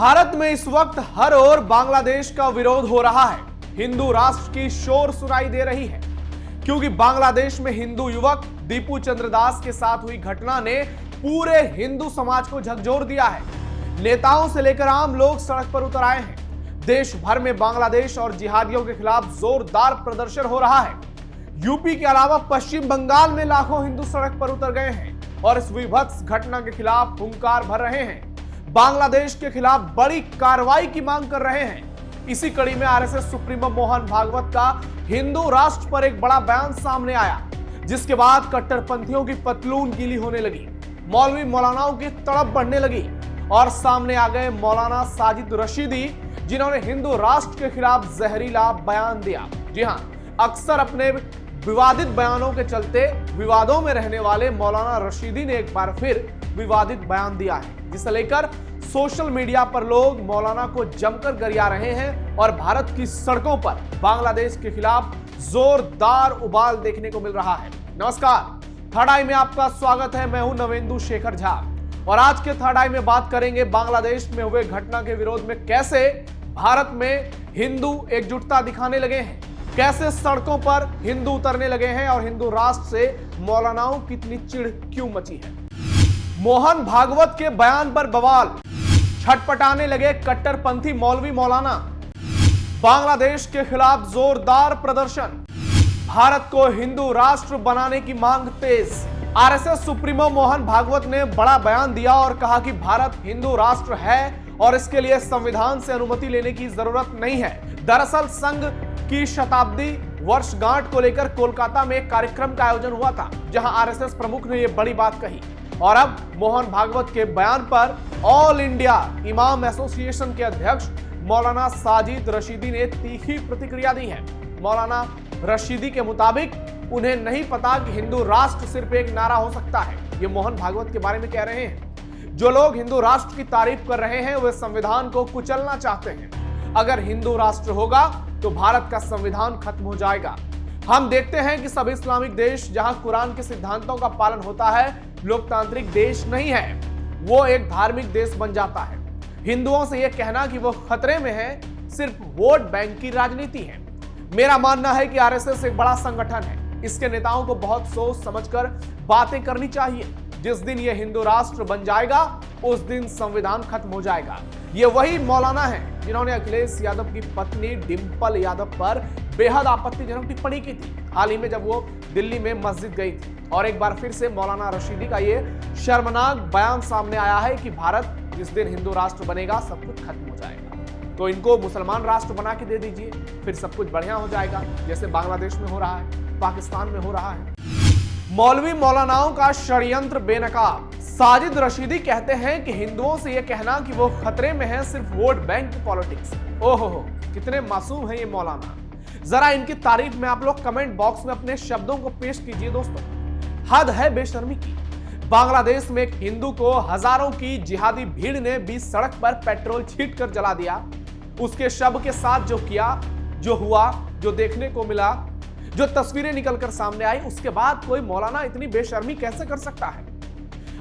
भारत में इस वक्त हर ओर बांग्लादेश का विरोध हो रहा है। हिंदू राष्ट्र की शोर सुनाई दे रही है क्योंकि बांग्लादेश में हिंदू युवक दीपू चंद्र दास के साथ हुई घटना ने पूरे हिंदू समाज को झकझोर दिया है। नेताओं से लेकर आम लोग सड़क पर उतर आए हैं। देश भर में बांग्लादेश और जिहादियों के खिलाफ जोरदार प्रदर्शन हो रहा है। यूपी के अलावा पश्चिम बंगाल में लाखों हिंदू सड़क पर उतर गए हैं और इस विभत्स घटना के खिलाफ हुंकार भर रहे हैं। बांग्लादेश के खिलाफ बड़ी कार्रवाई की मांग कर रहे हैं। इसी कड़ी में आरएसएस सुप्रीमो मोहन भागवत का हिंदू राष्ट्र पर एक बड़ा बयान सामने आया, जिसके बाद कट्टरपंथियों की पतलून गीली होने लगी, मौलवी मौलानाओं की तड़प बढ़ने लगी और सामने आ गए मौलाना साजिद रशीदी, जिन्होंने हिंदू राष्ट्र के खिलाफ जहरीला बयान दिया। जी हां, अक्सर अपने विवादित बयानों के चलते विवादों में रहने वाले मौलाना रशीदी ने एक बार फिर विवादित बयान दिया है, जिसे लेकर सोशल मीडिया पर लोग मौलाना को जमकर गरिया रहे हैं और भारत की सड़कों पर बांग्लादेश के खिलाफ जोरदार उबाल देखने को मिल रहा है। नमस्कार, थर्ड आई में आपका स्वागत है। मैं हूं नवेंदु शेखर झा और आज के थर्ड आई में बात करेंगे बांग्लादेश में हुए घटना के विरोध में कैसे भारत में हिंदू एकजुटता दिखाने लगे हैं, कैसे सड़कों पर हिंदू उतरने लगे हैं और हिंदू राष्ट्र से मौलानाओं की इतनी चिढ़ क्यों मची है। मोहन भागवत के बयान पर बवाल, छटपटाने लगे कट्टरपंथी मौलवी मौलाना। बांग्लादेश के खिलाफ जोरदार प्रदर्शन, भारत को हिंदू राष्ट्र बनाने की मांग तेज। आरएसएस सुप्रीमो मोहन भागवत ने बड़ा बयान दिया और कहा कि भारत हिंदू राष्ट्र है और इसके लिए संविधान से अनुमति लेने की जरूरत नहीं है। दरअसल संघ की शताब्दी वर्षगांठ को लेकर कोलकाता में एक कार्यक्रम का आयोजन हुआ था, जहां आरएसएस प्रमुख ने यह बड़ी बात कही और अब मोहन भागवत के बयान पर ऑल इंडिया इमाम एसोसिएशन के अध्यक्ष मौलाना साजिद रशीदी ने तीखी प्रतिक्रिया दी है। मौलाना रशीदी के मुताबिक उन्हें नहीं पता कि हिंदू राष्ट्र सिर्फ एक नारा हो सकता है। ये मोहन भागवत के बारे में कह रहे हैं। जो लोग हिंदू राष्ट्र की तारीफ कर रहे हैं वे संविधान को कुचलना चाहते हैं। अगर हिंदू राष्ट्र होगा तो भारत का संविधान खत्म हो जाएगा। हम देखते हैं कि सभी इस्लामिक देश जहां कुरान के सिद्धांतों का पालन होता है, लोकतांत्रिक देश नहीं है, वो एक धार्मिक देश बन जाता है। हिंदुओं से यह कहना कि वो खतरे में है सिर्फ वोट बैंक की राजनीति है। मेरा मानना है कि आरएसएस एक बड़ा संगठन है, इसके नेताओं को बहुत सोच समझकर बातें करनी चाहिए। जिस दिन ये हिंदू राष्ट्र बन जाएगा उस दिन संविधान खत्म हो जाएगा। ये वही मौलाना है जिन्होंने अखिलेश यादव की पत्नी डिंपल यादव पर बेहद आपत्तिजनक टिप्पणी की थी हाल ही में, जब वो दिल्ली में मस्जिद गई थी। और एक बार फिर से मौलाना रशीदी का ये शर्मनाक बयान सामने आया है कि भारत जिस दिन हिंदू राष्ट्र बनेगा सब कुछ खत्म हो जाएगा। तो इनको मुसलमान राष्ट्र बना के दे दीजिए, फिर सब कुछ बढ़िया हो जाएगा, जैसे बांग्लादेश में हो रहा है, पाकिस्तान में हो रहा है। मौलवी मौलानाओं का षड्यंत्र बेनकाब। साजिद रशीदी कहते हैं कि हिंदुओं से यह कहना कि वो खतरे में है सिर्फ वोट बैंक की पॉलिटिक्स। ओहो, कितने मासूम है ये मौलाना। जरा इनकी तारीफ में आप लोग कमेंट बॉक्स में अपने शब्दों को पेश कीजिए दोस्तों। हद है बेशर्मी की। बांग्लादेश में एक हिंदू को हजारों की जिहादी भीड़ ने बीच सड़क पर पेट्रोल छींट कर जला दिया। उसके शव के साथ जो किया, जो हुआ, जो देखने को मिला, जो तस्वीरें निकलकर सामने आई, उसके बाद कोई मौलाना इतनी बेशर्मी कैसे कर सकता है।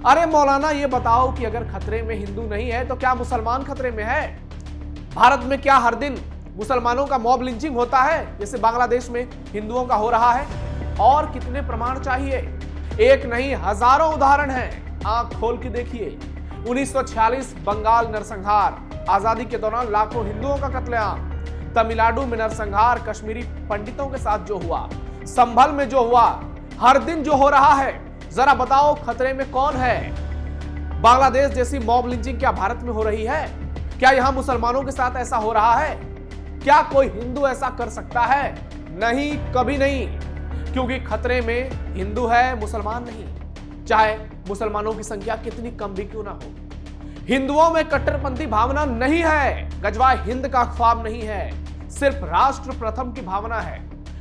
अरे मौलाना, ये बताओ कि अगर खतरे में हिंदू नहीं है तो क्या मुसलमान खतरे में है। भारत में क्या हर दिन मुसलमानों का मॉब लिंचिंग होता है जैसे बांग्लादेश में हिंदुओं का हो रहा है? और कितने प्रमाण चाहिए? एक नहीं, हजारों उदाहरण हैं। आंख खोल के देखिए। 1946 बंगाल नरसंहार, आजादी के दौरान लाखों हिंदुओं का कत्लेआम, तमिलनाडु में नरसंहार, कश्मीरी पंडितों के साथ जो हुआ, संभल में जो हुआ, हर दिन जो हो रहा है। जरा बताओ खतरे में कौन है? बांग्लादेश जैसी मॉब लिंचिंग क्या भारत में हो रही है? क्या यहां मुसलमानों के साथ ऐसा हो रहा है? क्या कोई हिंदू ऐसा कर सकता है? नहीं, कभी नहीं, क्योंकि खतरे में हिंदू है, मुसलमान नहीं, चाहे मुसलमानों की संख्या कितनी कम भी क्यों ना हो। हिंदुओं में कट्टरपंथी भावना नहीं है, गजवा हिंद का ख्वाब नहीं है, सिर्फ राष्ट्र प्रथम की भावना है,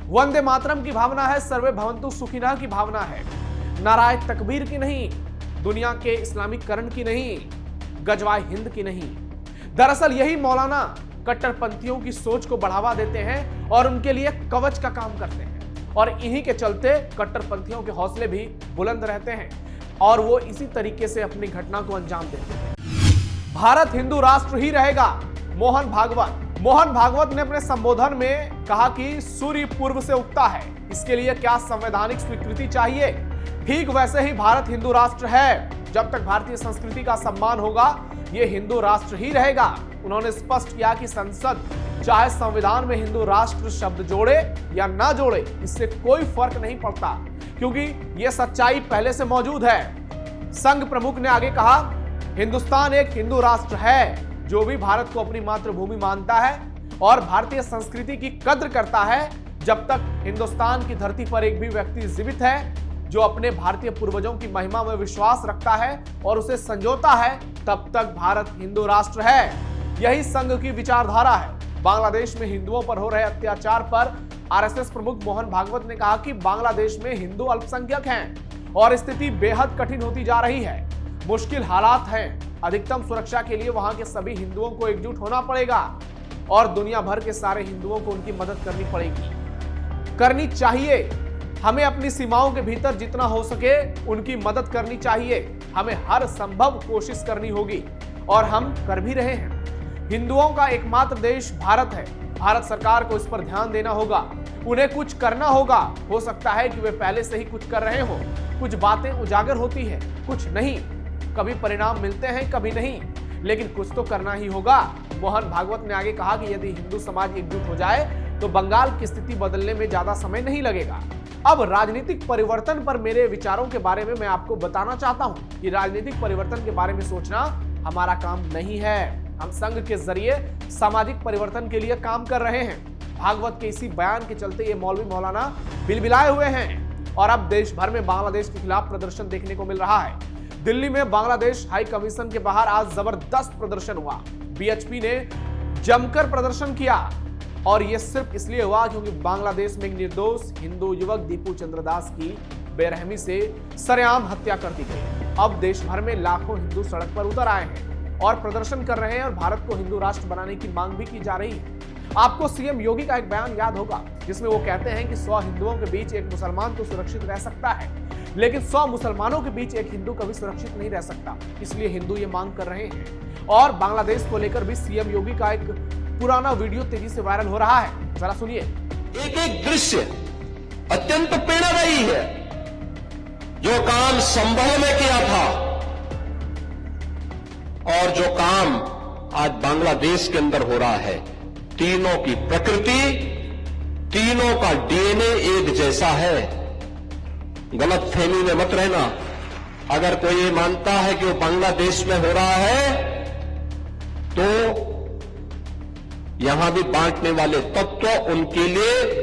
वंदे मातरम की भावना है, सर्वे भवंतु सुखिनः की भावना है, नाराय तकबीर की नहीं, दुनिया के इस्लामीकरण की नहीं, गजवा हिंद की नहीं। दरअसल यही मौलाना कट्टरपंथियों की सोच को बढ़ावा देते हैं और उनके लिए कवच का काम करते हैं और इन्हीं के चलते कट्टरपंथियों के हौसले भी बुलंद रहते हैं और वो इसी तरीके से अपनी घटना को अंजाम देते हैं। भारत हिंदू राष्ट्र ही रहेगा। मोहन भागवत ने अपने संबोधन में कहा कि सूर्य पूर्व से उगता है, इसके लिए क्या संवैधानिक स्वीकृति चाहिए? ठीक वैसे ही भारत हिंदू राष्ट्र है। जब तक भारतीय संस्कृति का सम्मान होगा, यह हिंदू राष्ट्र ही रहेगा। उन्होंने स्पष्ट किया कि संसद चाहे संविधान में हिंदू राष्ट्र शब्द जोड़े या ना जोड़े, इससे कोई फर्क नहीं पड़ता, क्योंकि यह सच्चाई पहले से मौजूद है। संघ प्रमुख ने आगे कहा, हिंदुस्तान एक हिंदू राष्ट्र है। जो भी भारत को अपनी मातृभूमि मानता है और भारतीय संस्कृति की कद्र करता है, जब तक हिंदुस्तान की धरती पर एक भी व्यक्ति जीवित है जो अपने भारतीय पूर्वजों की महिमा में विश्वास रखता है और उसे संजोता है, तब तक भारत हिंदू राष्ट्र है। यही संघ की विचारधारा है। बांग्लादेश में हिंदुओं पर हो रहे अत्याचार पर आरएसएस प्रमुख मोहन भागवत ने कहा कि बांग्लादेश में हिंदू अल्पसंख्यक हैं और स्थिति बेहद कठिन होती जा रही है। मुश्किल हालात हैं। अधिकतम सुरक्षा के लिए वहां के सभी हिंदुओं को एकजुट होना पड़ेगा और दुनिया भर के सारे हिंदुओं को उनकी मदद करनी चाहिए। हमें अपनी सीमाओं के भीतर जितना हो सके उनकी मदद करनी चाहिए। हमें हर संभव कोशिश करनी होगी और हम कर भी रहे हैं। हिंदुओं का एकमात्र देश भारत है। भारत सरकार को इस पर ध्यान देना होगा। उन्हें कुछ करना होगा। हो सकता है कि वे पहले से ही कुछ कर रहे हो। कुछ बातें उजागर होती है, कुछ नहीं। कभी परिणाम मिलते हैं, कभी नहीं, लेकिन कुछ तो करना ही होगा। मोहन भागवत ने आगे कहा कि यदि हिंदू समाज एकजुट हो जाए तो बंगाल की स्थिति बदलने में ज्यादा समय नहीं लगेगा। अब राजनीतिक परिवर्तन पर मेरे विचारों के बारे में मैं आपको बताना चाहता हूं कि राजनीतिक परिवर्तन के बारे में सोचना हमारा काम नहीं है। हम संघ के जरिए सामाजिक परिवर्तन के लिए काम कर रहे हैं। भागवत के इसी बयान के चलते ये मौलवी मौलाना बिलबिलाए हुए हैं और अब देश भर में बांग्लादेश के खिलाफ प्रदर्शन देखने को मिल रहा है। दिल्ली में बांग्लादेश हाई कमीशन के बाहर आज जबरदस्त प्रदर्शन हुआ। बीएचपी ने जमकर प्रदर्शन किया और यह सिर्फ इसलिए हुआ क्योंकि बांग्लादेश में एक निर्दोष हिंदू युवक दीपू चंद्रदास की बेरहमी से सरेआम हत्या कर दी गई। अब देश भर में लाखों हिंदू सड़क पर उतर आए हैं और प्रदर्शन कर रहे हैं और भारत को हिंदू राष्ट्र बनाने की मांग भी की जा रही है। आपको सीएम योगी का एक बयान याद होगा जिसमें वो कहते हैं कि 100 हिंदुओं के बीच एक मुसलमान तो सुरक्षित रह सकता है, लेकिन 100 मुसलमानों के बीच एक हिंदू कभी सुरक्षित नहीं रह सकता। इसलिए हिंदू ये मांग कर रहे हैं और बांग्लादेश को लेकर भी सीएम योगी का एक पुराना वीडियो तेजी से वायरल हो रहा है। जरा सुनिए। एक एक दृश्य अत्यंत प्रेरणादायी है। जो काम संभल में किया था और जो काम आज बांग्लादेश के अंदर हो रहा है, तीनों की प्रकृति, तीनों का डीएनए एक जैसा है। गलत फहमी में मत रहना। अगर कोई ये मानता है कि वो बांग्लादेश में हो रहा है तो यहां भी बांटने वाले तत्व उनके लिए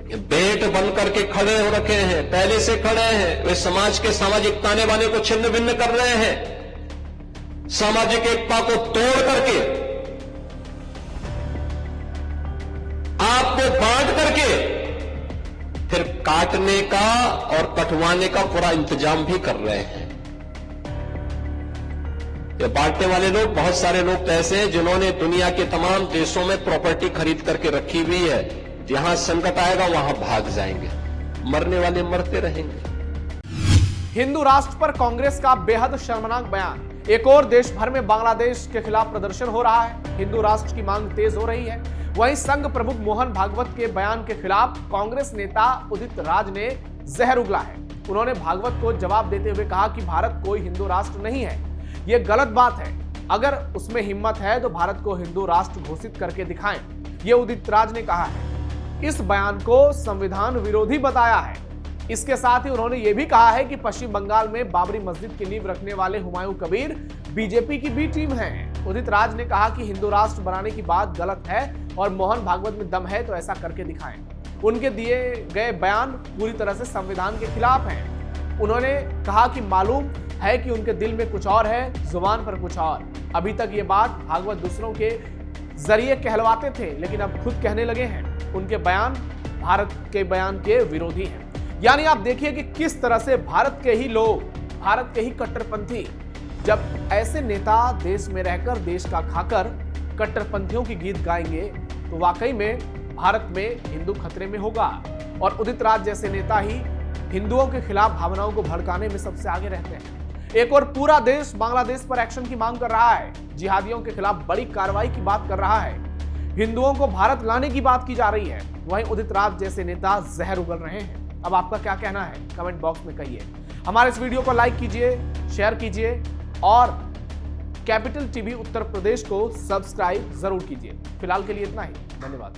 बेट बनकर के खड़े हो रखे हैं, पहले से खड़े हैं। वे समाज के सामाजिक ताने बाने को छिन्न भिन्न कर रहे हैं। सामाजिक एकता को तोड़ करके, आपको बांट करके फिर काटने का और कटवाने का पूरा इंतजाम भी कर रहे हैं। ये बांटने वाले लोग, बहुत सारे लोग तो ऐसे हैं जिन्होंने दुनिया के तमाम देशों में प्रॉपर्टी खरीद करके रखी हुई है। जहां संकट आएगा वहां भाग जाएंगे, मरने वाले मरते रहेंगे। हिंदू राष्ट्र पर कांग्रेस का बेहद शर्मनाक बयान। एक और देश भर में बांग्लादेश के खिलाफ प्रदर्शन हो रहा है। हिंदू राष्ट्र की मांग तेज हो रही है। वहीं संघ प्रमुख मोहन भागवत के बयान के खिलाफ कांग्रेस नेता उदित राज ने जहर उगला है। उन्होंने भागवत को जवाब देते हुए कहा कि भारत कोई हिंदू राष्ट्र नहीं है। यह गलत बात है। अगर उसमें हिम्मत है तो भारत को हिंदू राष्ट्र घोषित करके दिखाएं, यह उदित राज ने कहा है। इस बयान को संविधान विरोधी बताया है। इसके साथ ही उन्होंने यह भी कहा है कि पश्चिम बंगाल में बाबरी मस्जिद की नींव रखने वाले हुमायूं कबीर बीजेपी की बी टीम है। उदित राज ने कहा कि हिंदू राष्ट्र बनाने की बात गलत है और मोहन भागवत में दम है तो ऐसा करके दिखाएं। उनके दिए गए बयान पूरी तरह से संविधान के खिलाफ हैं। उन्होंने कहा कि मालूम है कि उनके दिल में कुछ और है, जुबान पर कुछ और। अभी तक ये बात भागवत दूसरों के जरिए कहलवाते थे, लेकिन अब खुद कहने लगे हैं। उनके बयान भारत के बयान के विरोधी हैं। यानी आप देखिए कि किस तरह से भारत के ही लोग, भारत के ही कट्टरपंथी, जब ऐसे नेता देश में रहकर, देश का खाकर कट्टरपंथियों की गीत गाएंगे तो वाकई में भारत में हिंदू खतरे में होगा। और उदित राज जैसे नेता ही हिंदुओं के खिलाफ भावनाओं को भड़काने में सबसे आगे रहते हैं। एक और पूरा देश बांग्लादेश पर एक्शन की मांग कर रहा है, जिहादियों के खिलाफ बड़ी कार्रवाई की बात कर रहा है, हिंदुओं को भारत लाने की बात की जा रही है। वहीं उदित राज जैसे नेता जहर उगल रहे हैं। अब आपका क्या कहना है, कमेंट बॉक्स में कहिए। हमारे इस वीडियो को लाइक कीजिए, शेयर कीजिए और कैपिटल टीवी उत्तर प्रदेश को सब्सक्राइब जरूर कीजिए। फिलहाल के लिए इतना ही, धन्यवाद।